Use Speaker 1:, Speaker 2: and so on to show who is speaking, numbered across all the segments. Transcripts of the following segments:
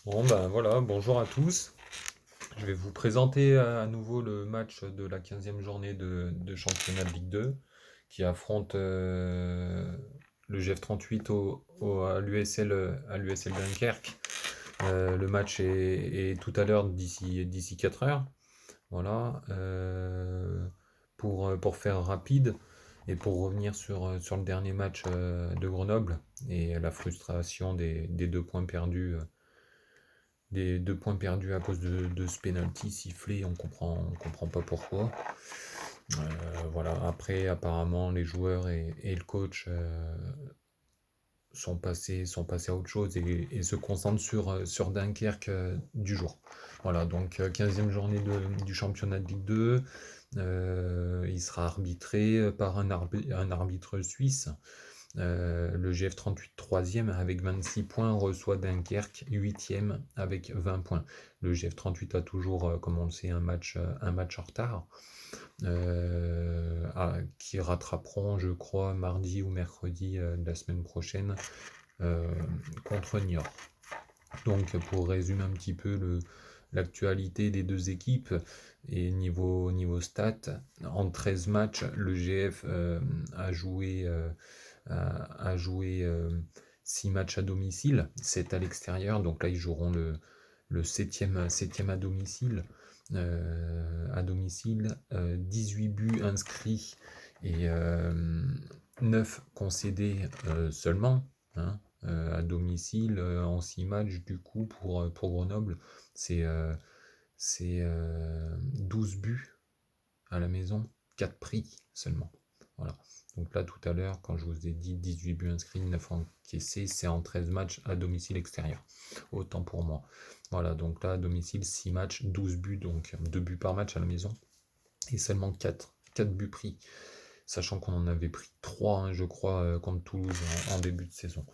Speaker 1: Bon ben voilà, bonjour à tous. Je vais vous présenter à nouveau le match de la 15e journée de championnat de Ligue 2 qui affronte le GF38 à l'USL Dunkerque. Le match est tout à l'heure d'ici 4 heures. Voilà. Pour faire rapide et pour revenir sur le dernier match de Grenoble et la frustration des 2 points perdus à cause de ce penalty sifflé, on comprend pas pourquoi. Voilà. Après, apparemment, les joueurs et le coach sont passés à autre chose et se concentrent sur Dunkerque du jour. Voilà, donc 15e journée du championnat de Ligue 2. Il sera arbitré par un arbitre suisse. Le GF38 troisième avec 26 points reçoit Dunkerque 8e avec 20 points. Le GF38 a toujours, comme on le sait, un match en retard qui rattraperont, je crois, mardi ou mercredi de la semaine prochaine euh, contre Niort. Donc pour résumer un petit peu l'actualité des deux équipes et niveau stats, en 13 matchs, le GF a joué 6 matchs à domicile, 7 à l'extérieur. Donc là, ils joueront le 7e à domicile. 18 buts inscrits et 9 concédés seulement, hein, à domicile en 6 matchs. Du coup, pour Grenoble, c'est euh, c'est 12 buts à la maison, 4 prix seulement. Voilà. Donc là, tout à l'heure, quand je vous ai dit 18 buts inscrits, 9 encaissés, c'est en 13 matchs à domicile extérieur. Autant pour moi. Voilà, donc là, à domicile, 6 matchs, 12 buts, donc 2 buts par match à la maison. Et seulement 4 buts pris. Sachant qu'on en avait pris 3, hein, je crois, contre Toulouse en début de saison.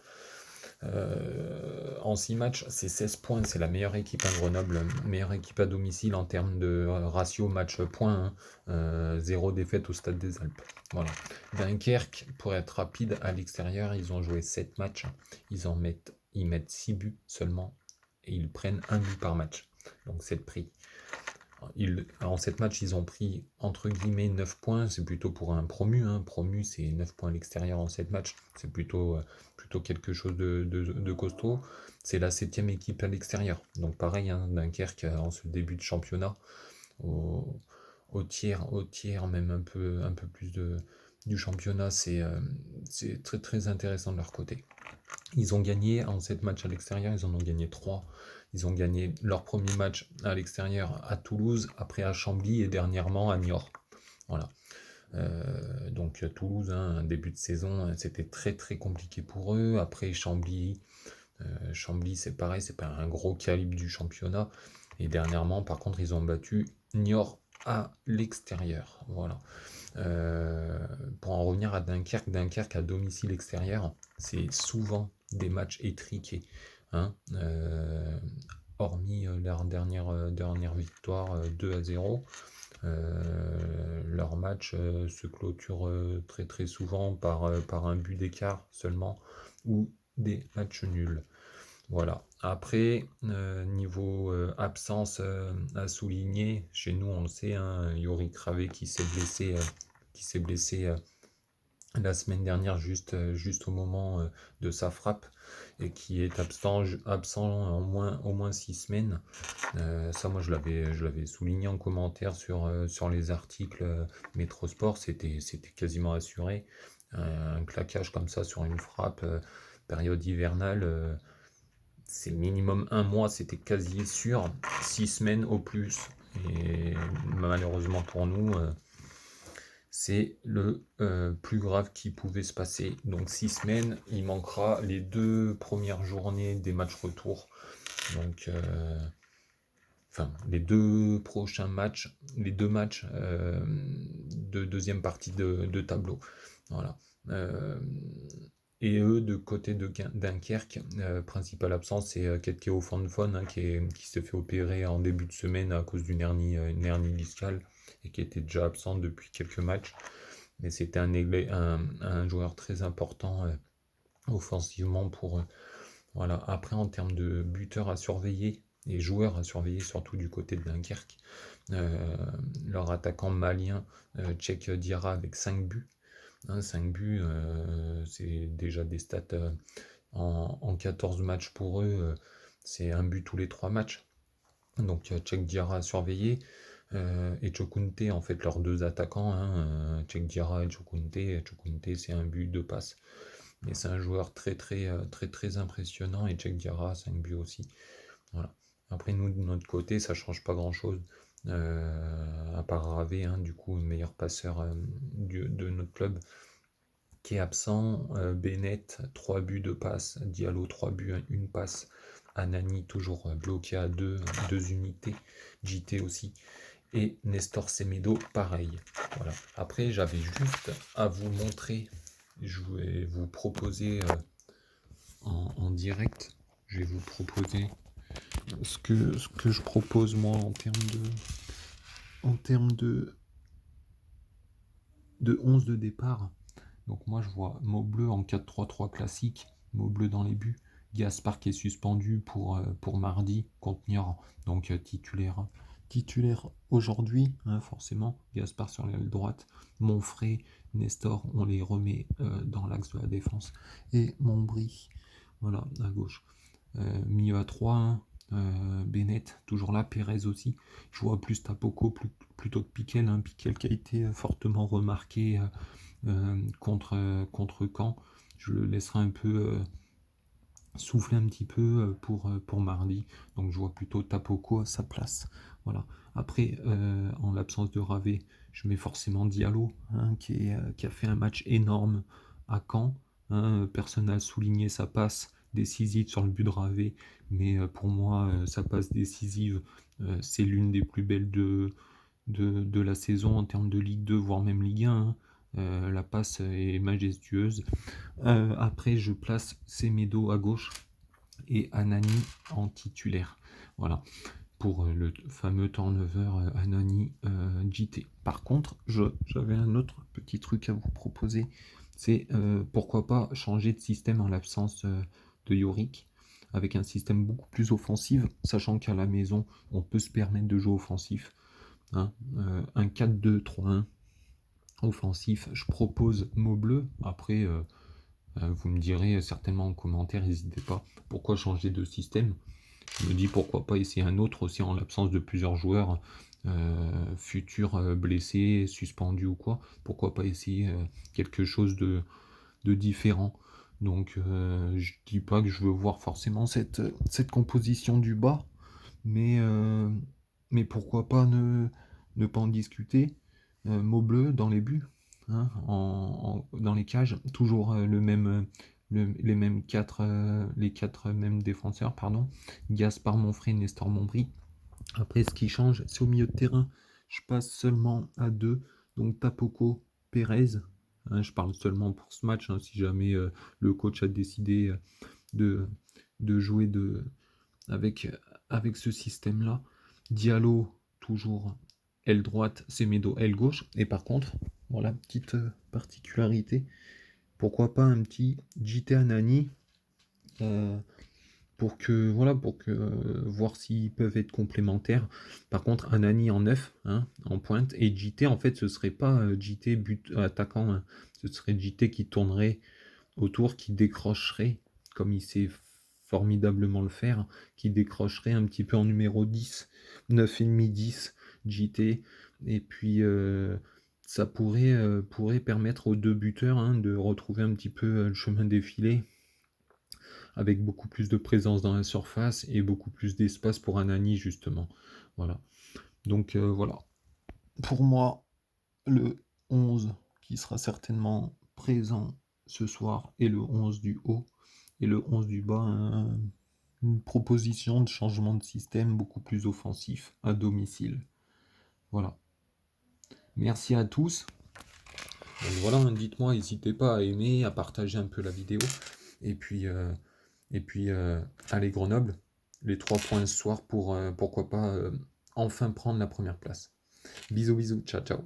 Speaker 1: En 6 matchs, c'est 16 points, c'est la meilleure équipe à Grenoble, meilleure équipe à domicile en termes de ratio match-point, 0 défaite au Stade des Alpes. Voilà. Dunkerque, pour être rapide, à l'extérieur, ils ont joué 7 matchs, ils mettent 6 buts seulement, et ils prennent 1 but par match, donc c'est le prix. En 7 matchs, ils ont pris entre guillemets 9 points. C'est plutôt pour un promu, hein. Promu, c'est 9 points à l'extérieur en 7 matchs. C'est plutôt quelque chose de costaud. C'est la 7e équipe à l'extérieur. Donc pareil, hein, Dunkerque en ce début de championnat, au, au tiers, même un peu plus du championnat, c'est très très intéressant de leur côté. Ils ont gagné en 7 matchs à l'extérieur, ils en ont gagné 3. Ils ont gagné leur premier match à l'extérieur à Toulouse, après à Chambly et dernièrement à Niort. Voilà. Donc Toulouse, hein, un début de saison, c'était très très compliqué pour eux. Après Chambly, c'est pareil, c'est pas un gros calibre du championnat. Et dernièrement, par contre, ils ont battu Niort à l'extérieur. Voilà. Pour en revenir à Dunkerque à domicile extérieur, c'est souvent des matchs étriqués, hein, hormis leur dernière victoire 2-0. Leur match se clôture très très souvent par un but d'écart seulement ou des matchs nuls. Voilà. Après, niveau absence à souligner, chez nous on le sait, hein, Yori Kravé qui s'est blessé la semaine dernière juste au moment de sa frappe et qui est absent au moins 6 semaines. Ça, moi, je l'avais souligné en commentaire sur les articles Métrosport, c'était quasiment assuré. Un claquage comme ça sur une frappe, période hivernale, c'est minimum un mois, c'était quasi sûr, 6 semaines au plus. Et malheureusement pour nous, c'est le plus grave qui pouvait se passer. Donc 6 semaines, il manquera les 2 premières journées des matchs retour. Donc, enfin, les 2 prochains matchs, les 2 matchs de deuxième partie de tableau. Voilà. Euh, et eux, de côté de Dunkerque, principale absence, c'est Ketkeo Fanfon, hein, qui s'est fait opérer en début de semaine à cause une hernie discale et qui était déjà absent depuis quelques matchs. Mais c'était un joueur très important offensivement Voilà. Après, en termes de buteurs à surveiller et joueurs à surveiller, surtout du côté de Dunkerque, euh, leur attaquant malien, Cheikh Diarra, avec 5 buts. 5 buts, c'est déjà des stats en 14 matchs pour eux. C'est un but tous les 3 matchs. Donc Cheikh Diarra à surveiller. Et Chokunte, en fait, leurs deux attaquants, hein, Cheikh Diarra et Chokunte. Chokunte, c'est un but, 2 passes. Mais c'est un joueur très impressionnant. Et Cheikh Diarra, 5 buts aussi. Voilà. Après, nous, de notre côté, ça change pas grand-chose. À part Ravé, hein, du coup, meilleur passeur de notre club, qui est absent. Bennett, 3 buts, 2 passes. Diallo, 3 buts, 1 passe. Anani, toujours bloqué à 2 unités. JT aussi. Et Nestor Semedo, pareil. Voilà. Après, j'avais juste à vous montrer, je vais vous proposer en direct, je vais vous proposer ce que je propose moi en termes de 11 de départ. Donc moi je vois Maubleu en 4-3-3 classique, Maubleu dans les buts, Gaspard qui est suspendu pour mardi contre Niort, donc titulaire aujourd'hui, hein, forcément, Gaspard sur l'aile droite, Monfray, Nestor, on les remet dans l'axe de la défense, et Montbry, voilà, à gauche. Milieu à 3, hein, Bennett, toujours là, Pérez aussi. Je vois plus Tapoko plutôt que Piquel, hein, Piquel qui a été fortement remarqué contre Caen. Je le laisserai un peu souffler un petit peu pour mardi. Donc je vois plutôt Tapoko à sa place. Voilà. Après, en l'absence de Ravé, je mets forcément Diallo, hein, qui a fait un match énorme à Caen. Hein. Personne n'a souligné sa passe décisive sur le but de Ravé, mais pour moi, sa passe décisive, c'est l'une des plus belles de la saison en termes de Ligue 2, voire même Ligue 1. Hein. La passe est majestueuse. Après, je place Semedo à gauche et Anani en titulaire. Voilà, pour le fameux turnover Anani JT. Par contre, j'avais un autre petit truc à vous proposer. C'est pourquoi pas changer de système en l'absence de Yorick, avec un système beaucoup plus offensif, sachant qu'à la maison, on peut se permettre de jouer offensif. Hein, un 4-2-3-1 offensif. Je propose Maubleu. Après, vous me direz certainement en commentaire, n'hésitez pas, pourquoi changer de système. Je me dis pourquoi pas essayer un autre aussi en l'absence de plusieurs joueurs futurs blessés, suspendus ou quoi. Pourquoi pas essayer quelque chose de différent. Donc je dis pas que je veux voir forcément cette composition du bas, mais pourquoi pas ne pas en discuter. Maubleu dans les buts, hein, dans les cages, toujours les mêmes les quatre mêmes défenseurs, pardon. Gaspard, Monfray, Nestor, Montbry. Après, ce qui change, c'est au milieu de terrain. Je passe seulement à 2, donc Tapoko, Pérez. Hein, je parle seulement pour ce match, hein, si jamais le coach a décidé de, de jouer avec, avec ce système-là. Diallo, toujours aile droite, Semedo, aile gauche. Et par contre, voilà, petite particularité, pourquoi pas un petit JT Anani pour voir s'ils peuvent être complémentaires. Par contre, Anani en 9, hein, en pointe, et JT, en fait, ce serait pas JT but attaquant, hein. Ce serait JT qui tournerait autour, qui décrocherait, comme il sait formidablement le faire, qui décrocherait un petit peu en numéro 10, 9,5, 10, JT, et puis ça pourrait permettre aux deux buteurs, hein, de retrouver un petit peu le chemin défilé, avec beaucoup plus de présence dans la surface et beaucoup plus d'espace pour Anani, justement. Voilà. Donc voilà. Pour moi, le 11 qui sera certainement présent ce soir est le 11 du haut et le 11 du bas, une proposition de changement de système beaucoup plus offensif à domicile. Voilà. Merci à tous. Donc voilà, hein, dites-moi, n'hésitez pas à aimer, à partager un peu la vidéo. Et puis, allez Grenoble, les 3 points ce soir pour pourquoi pas enfin prendre la première place. Bisous, bisous, ciao, ciao.